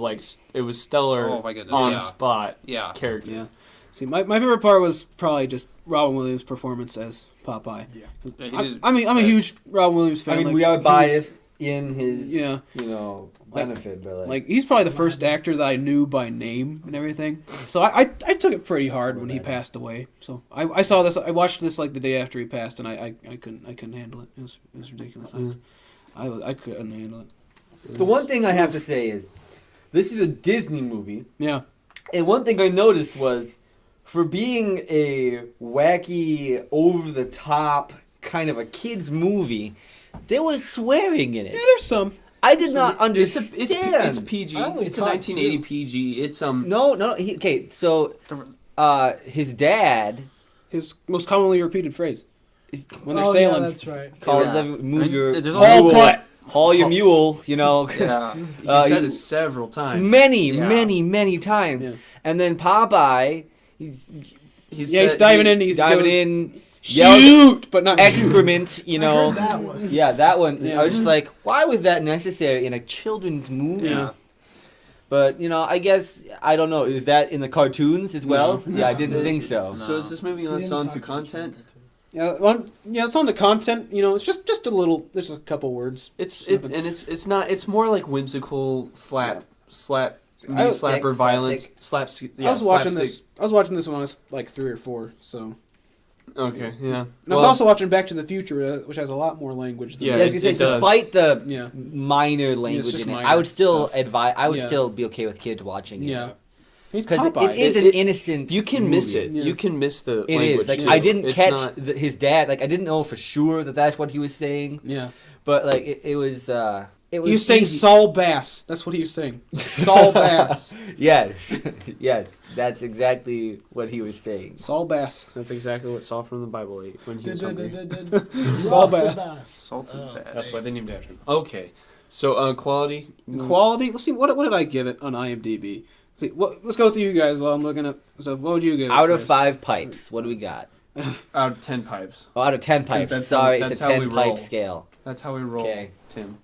stellar Oh my goodness, on yeah. spot Yeah. character. yeah. See, my favorite part was probably just Robin Williams' performance as Popeye. Yeah, he did- I'm a huge Robin Williams fan. I mean, like, we are he was- biased in his, Yeah. benefit, but Like he's probably the first actor that I knew by name and everything. So I took it pretty hard when he passed away. So I saw this. I watched this like the day after he passed, and I couldn't handle it. It was ridiculous. I couldn't handle it. the one thing I have to say is, this is a Disney movie. Yeah. And one thing I noticed was, for being a wacky, over-the-top kind of a kids movie, there was swearing in it. Yeah, there's some. I did not It's understand. it's PG. I only It's a caught 1980 two. PG. It's No. Okay, so his dad His most commonly repeated phrase when they're Oh, sailing. yeah, that's right. calls Yeah. them move I mean, your there's mule, haul your mule. Yeah. he said it several times. many times. Yeah. And then Popeye, he's He's diving in. He's diving goes, in, yells Shoot, but not excrement. I heard that one. Yeah, that one. Yeah. I was just like, why was that necessary in a children's movie? Yeah. But I guess I don't know. Is that in the cartoons as well? No. Yeah, I didn't think so. So is this movie on We on didn't to talk about content? children. Yeah, it's on the content. It's just a little. There's a couple words. It's not. It's more like whimsical slap I was- slapper violence slaps. Yeah, I was watching slapstick. this. I was watching this when I was like 3 or 4. So, Okay, yeah. and I was also watching Back to the Future, which has a lot more language. Than Yeah, Yeah, this. I was gonna it say, does. despite the Yeah. minor language just in it, minor I would still stuff. advise. I would Yeah. still be okay with kids watching it. Yeah. He's Because Popeye. it is an It- innocent. You can miss movie. it. Yeah. You can miss the It language. is like too. I didn't It's catch not- his dad. Like I didn't know for sure that that's what he was saying. Yeah. But like it was. It was He was saying easy. Saul Bass. That's what he was saying. Saul Bass. Yes, yes, that's exactly what he was saying. Saul Bass. That's exactly what Saul from the Bible ate when he was hungry. Saul Bass. Salted bass. That's why they named after him. Okay, so quality. Quality. Let's see. What did I give it on IMDb? See, let's go through you guys while I'm looking up. So, what would you give? Out of first? 5 pipes, what do we got? Out of 10 pipes. Oh, out of 10 pipes. that's Sorry, how- it's that's a how we 10 pipe roll. scale. That's how we roll, Okay. Tim.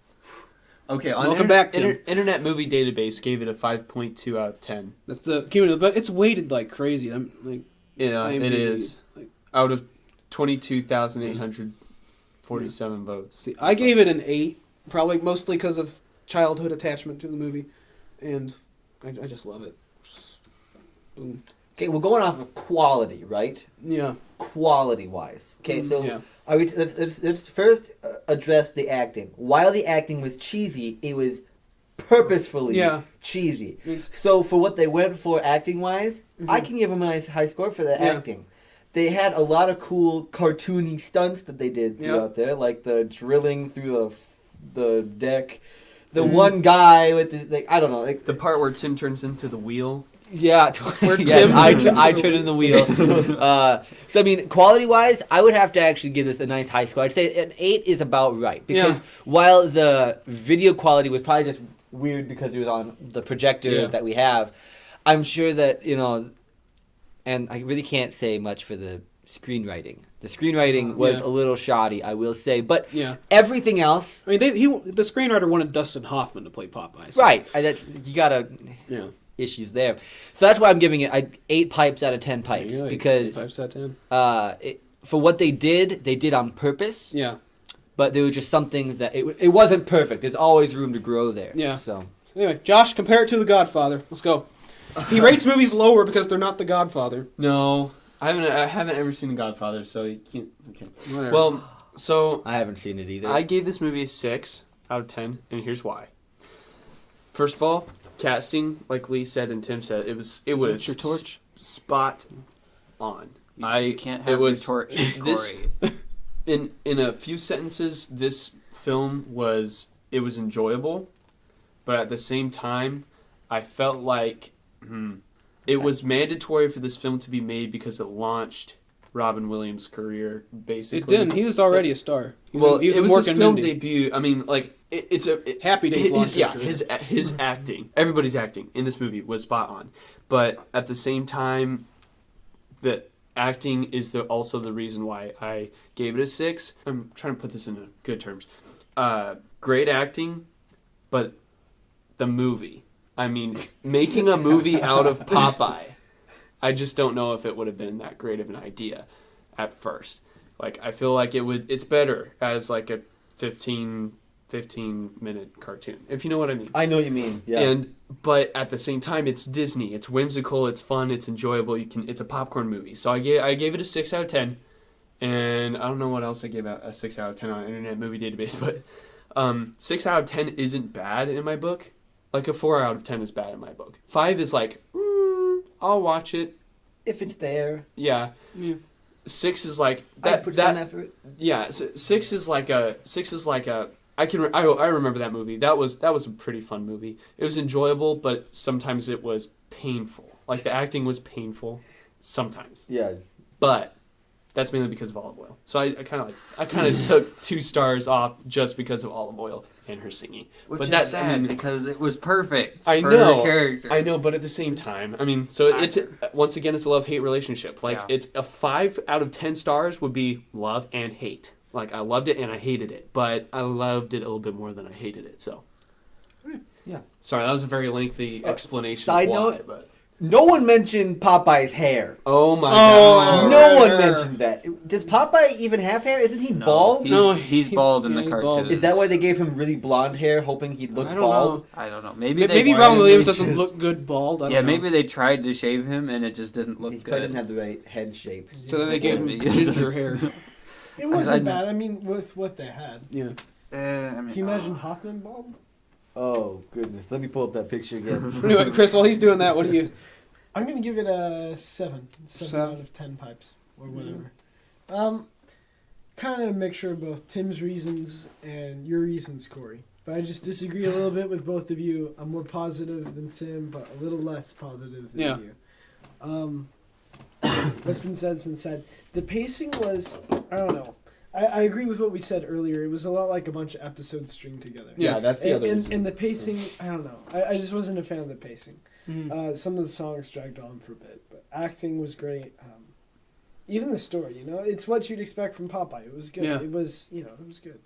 Okay, on Welcome back, Tim. Internet Movie Database gave it a 5.2 out of 10. That's the cumulative, but it's weighted like crazy. I'm like, Yeah, IMDb, it is. it's like- Out of 22,847 votes. See, I gave it an 8, probably mostly because of childhood attachment to the movie, and I just love it. Boom. Okay, we're going off of quality, right? Yeah. Quality-wise. Okay, so yeah. are we, let's first address the acting. While the acting was cheesy, it was purposefully cheesy. So for what they went for acting-wise, I can give them a nice high score for the acting. They had a lot of cool cartoony stunts that they did throughout there, like the drilling through the deck. The one guy with the, like, I don't know, like The part where Tim turns into the wheel. yeah, Where yes, Tim I turn in the wheel. So I mean, quality-wise, I would have to actually give this a nice high score. I'd say an 8 is about right because while the video quality was probably just weird because it was on the projector that we have, I'm sure that and I really can't say much for the screenwriting. The screenwriting was a little shoddy, I will say, but everything else. I mean, the screenwriter wanted Dustin Hoffman to play Popeyes. Right, you gotta. Issues there, so that's why I'm giving it 8 pipes out of 10 pipes because 8 pipes out of 10. For what they did on purpose. Yeah. But there were just some things that it wasn't perfect. There's always room to grow there. Yeah. So anyway, Josh, compare it to The Godfather. Let's go. He rates movies lower because they're not The Godfather. No, I haven't ever seen The Godfather, so you can't. Okay. Whatever. Well, so I haven't seen it either. I gave this movie a 6 out of 10, and here's why. First of all, casting, like Lee said and Tim said, it was What's your torch? Spot on. You can't have your torch, Corey. In a few sentences, this film was enjoyable, but at the same time, I felt like it was mandatory for this film to be made because it launched Robin Williams' career. Basically, It didn't. He was already a star. He it was was his film Mindy. debut. I mean, like Happy Days launched his career. his acting, everybody's acting in this movie was spot on, but at the same time, the acting is also the reason why I gave it a 6. I'm trying to put this in good terms. Great acting, but the movie. I mean, making a movie out of Popeye, I just don't know if it would have been that great of an idea at first. Like, I feel like it's better as like a 15-minute cartoon, if you know what I mean. I know what you mean. Yeah. But at the same time, it's Disney. It's whimsical. It's fun. It's enjoyable. It's a popcorn movie. So I gave it a 6 out of 10, and I don't know what else I gave a 6 out of 10 on Internet Movie Database, but 6 out of 10 isn't bad in my book. Like a 4 out of 10 is bad in my book. 5 is like, I'll watch it if it's there. Yeah. 6 is like I put some effort. Yeah. 6 is like a. I remember that movie. That was a pretty fun movie. It was enjoyable, but sometimes it was painful. Like the acting was painful, sometimes. Yes. But that's mainly because of Olive Oil. So I kind of took 2 stars off just because of Olive Oil and her singing. Which but is sad because it was perfect I for know, her character. I know, but at the same time, I mean, so it's once again it's a love-hate relationship. Like it's a 5 out of 10 stars would be love and hate. Like I loved it and I hated it, but I loved it a little bit more than I hated it. So yeah. Sorry, that was a very lengthy explanation. Side of why, note. but No one mentioned Popeye's hair. Oh my god. No one mentioned that. Does Popeye even have hair? Isn't he bald? He's bald in the cartoon. Is that why they gave him really blonde hair, hoping he'd look I don't bald? know. I don't know. Maybe Robin Williams doesn't look good bald. I don't know. maybe they tried to shave him and it just didn't look He good. probably didn't have the right head shape. So then they gave him ginger hair. It wasn't bad. I mean, with what they had. Yeah. Can you imagine Hoffman bald? Oh goodness! Let me pull up that picture again. Anyway, Chris, while he's doing that, what do you? I'm gonna give it a 7 out of 10 pipes or whatever. Kind of a mixture of both Tim's reasons and your reasons, Corey. But I just disagree a little bit with both of you. I'm more positive than Tim, but a little less positive than you. What's been said's been said. The pacing was, I don't know. I agree with what we said earlier. It was a lot like a bunch of episodes stringed together. Yeah, that's the other reason. And the pacing, I don't know. I just wasn't a fan of the pacing. Mhm. Some of the songs dragged on for a bit, but acting was great. Even the story, it's what you'd expect from Popeye. It was good. Yeah. It was, it was good.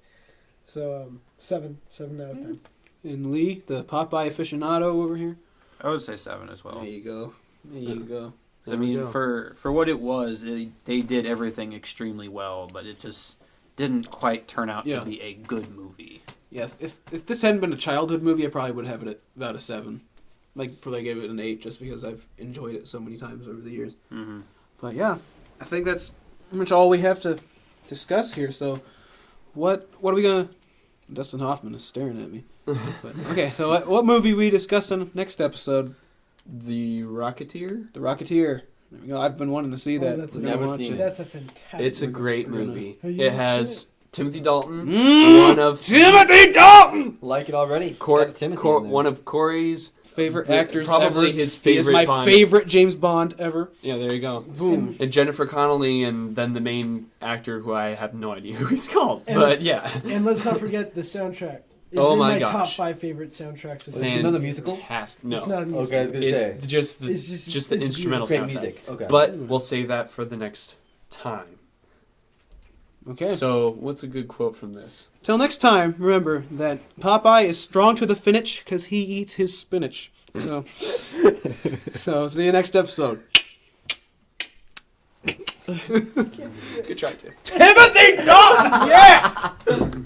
So 7 out of 10. And Lee, the Popeye aficionado over here. I would say 7 as well. There you go. There you go. I mean, for what it was, they did everything extremely well, but it just didn't quite turn out Yeah. to be a good movie. Yeah, if this hadn't been a childhood movie, I probably would have it at about a 7. Probably gave it an 8 just because I've enjoyed it so many times over the years. Mm-hmm. But yeah, I think that's pretty much all we have to discuss here. So, what are we gonna? Dustin Hoffman is staring at me. But, okay, so what movie we discussing next episode? The Rocketeer? The Rocketeer. There we go. I've been wanting to see that. That's but never never watch seen it. That's a fantastic. It's a great We're gonna- movie. Have you It watched has Timothy Dalton, Mm, one of Timothy Dalton, Like it already. It's Cor- got Timothy Cor- in there. one of Corey's favorite Yeah, actors probably ever. his He is favorite my Bond. favorite James Bond ever. Yeah, there you go. Boom. And Jennifer Connelly, and then the main actor who I have no idea who he's called. And But it's- yeah. And let's not forget the soundtrack. It's Oh in my my top gosh. 5 favorite soundtracks of Is the it year. another musical? Fantastic. No. It's not a musical. Okay, I was gonna say. Just the, It's just the it's instrumental Great soundtrack. music. Okay. But we'll save that for the next time. Okay. So, what's a good quote from this? Till next time, remember that Popeye is strong to the finish because he eats his spinach. So, see you next episode. Good try, Tim. Timothy Dalton! Yes!